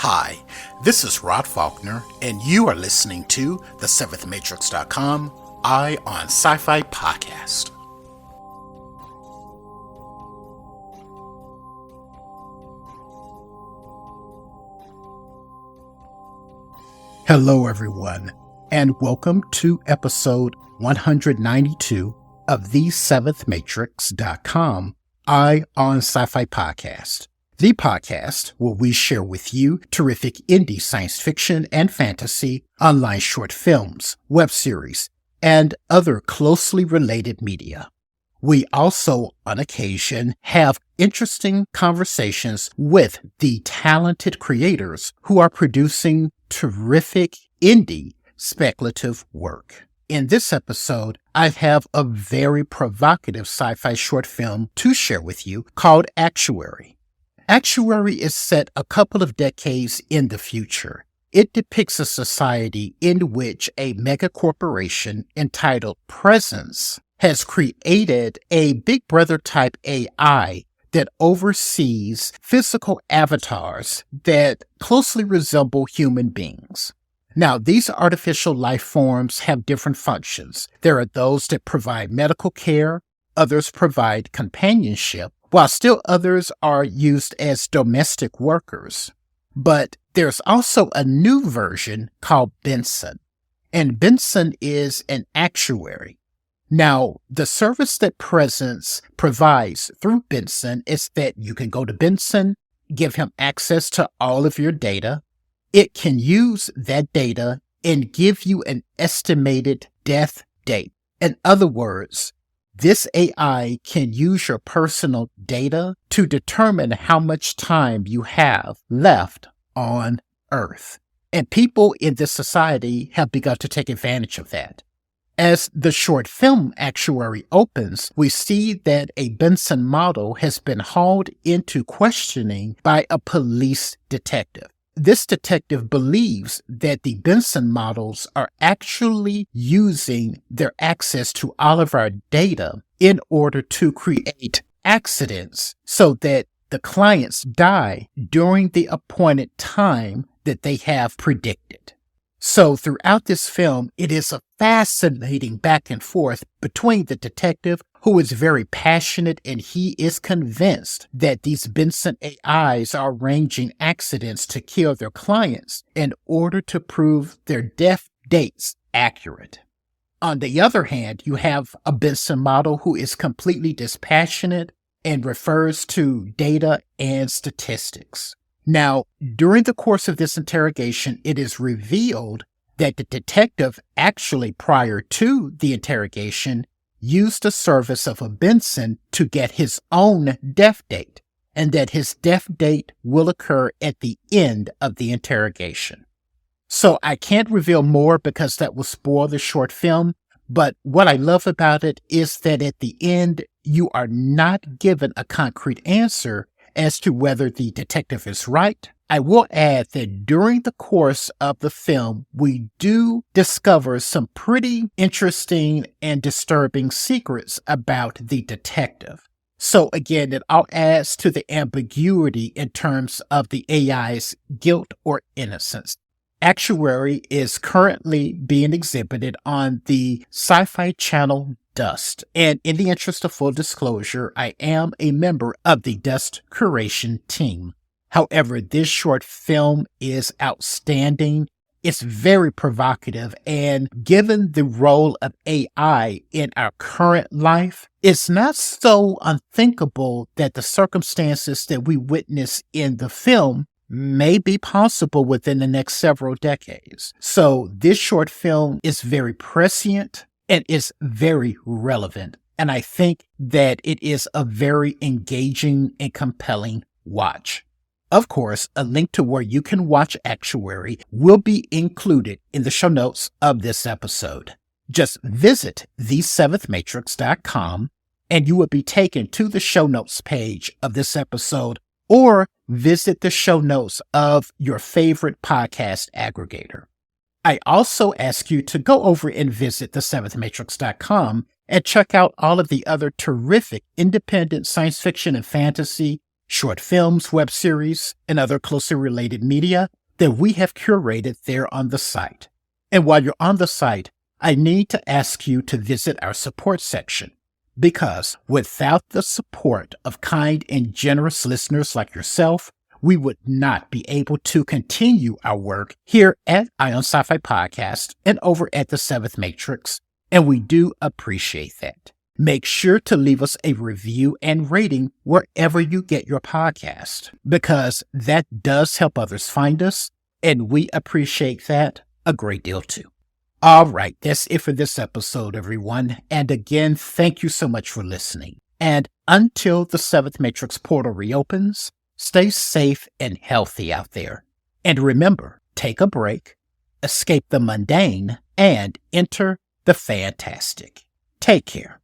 Hi, this is Rod Faulkner, and you are listening to the SeventhMatrix.com Eye on Sci-Fi podcast. Hello, everyone, and welcome to episode 192 of the SeventhMatrix.com Eye on Sci-Fi podcast. The podcast where we share with you terrific indie science fiction and fantasy, online short films, web series, and other closely related media. We also, on occasion, have interesting conversations with the talented creators who are producing terrific indie speculative work. In this episode, I have a very provocative sci-fi short film to share with you called ACTUARY. ACTUARY is set a couple of decades in the future. It depicts a society in which a megacorporation entitled Presence has created a Big Brother type AI that oversees physical avatars that closely resemble human beings. Now, these artificial life forms have different functions. There are those that provide medical care, others provide companionship, while still others are used as domestic workers. But there's also a new version called Benson, and Benson is an actuary. Now, the service that Presence provides through Benson is that you can go to Benson, give him access to all of your data. It can use that data and give you an estimated death date. In other words, this AI can use your personal data to determine how much time you have left on Earth. And people in this society have begun to take advantage of that. As the short film ACTUARY opens, we see that a Benson model has been hauled into questioning by a police detective. This detective believes that the Benson models are actually using their access to all of our data in order to create accidents so that the clients die during the appointed time that they have predicted. So throughout this film, it is a fascinating back and forth between the detective, who is very passionate and he is convinced that these Benson AIs are arranging accidents to kill their clients in order to prove their death dates accurate. On the other hand, you have a Benson model who is completely dispassionate and refers to data and statistics. Now, during the course of this interrogation, it is revealed that the detective actually, prior to the interrogation, used the service of a Benson to get his own death date, and that his death date will occur at the end of the interrogation. So I can't reveal more because that will spoil the short film, but what I love about it is that at the end, you are not given a concrete answer as to whether the detective is right. I will add that during the course of the film, we do discover some pretty interesting and disturbing secrets about the detective. So again, it all adds to the ambiguity in terms of the AI's guilt or innocence. ACTUARY is currently being exhibited on the Sci-Fi channel Dust. And in the interest of full disclosure, I am a member of the Dust curation team. However, this short film is outstanding. It's very provocative, and given the role of AI in our current life, it's not so unthinkable that the circumstances that we witness in the film may be possible within the next several decades. So this short film is very prescient and is very relevant. And I think that it is a very engaging and compelling watch. Of course, a link to where you can watch ACTUARY will be included in the show notes of this episode. Just visit the7thmatrix.com and you will be taken to the show notes page of this episode, or visit the show notes of your favorite podcast aggregator. I also ask you to go over and visit the7thmatrix.com and check out all of the other terrific independent science fiction and fantasy, short films, web series, and other closely related media that we have curated there on the site. And while you're on the site, I need to ask you to visit our support section, because without the support of kind and generous listeners like yourself, we would not be able to continue our work here at Eye on Sci-Fi Podcast and over at the Seventh Matrix, and we do appreciate that. Make sure to leave us a review and rating wherever you get your podcast, because that does help others find us, and we appreciate that a great deal too. All right, that's it for this episode, everyone. And again, thank you so much for listening. And until the Seventh Matrix portal reopens, stay safe and healthy out there. And remember, take a break, escape the mundane, and enter the fantastic. Take care.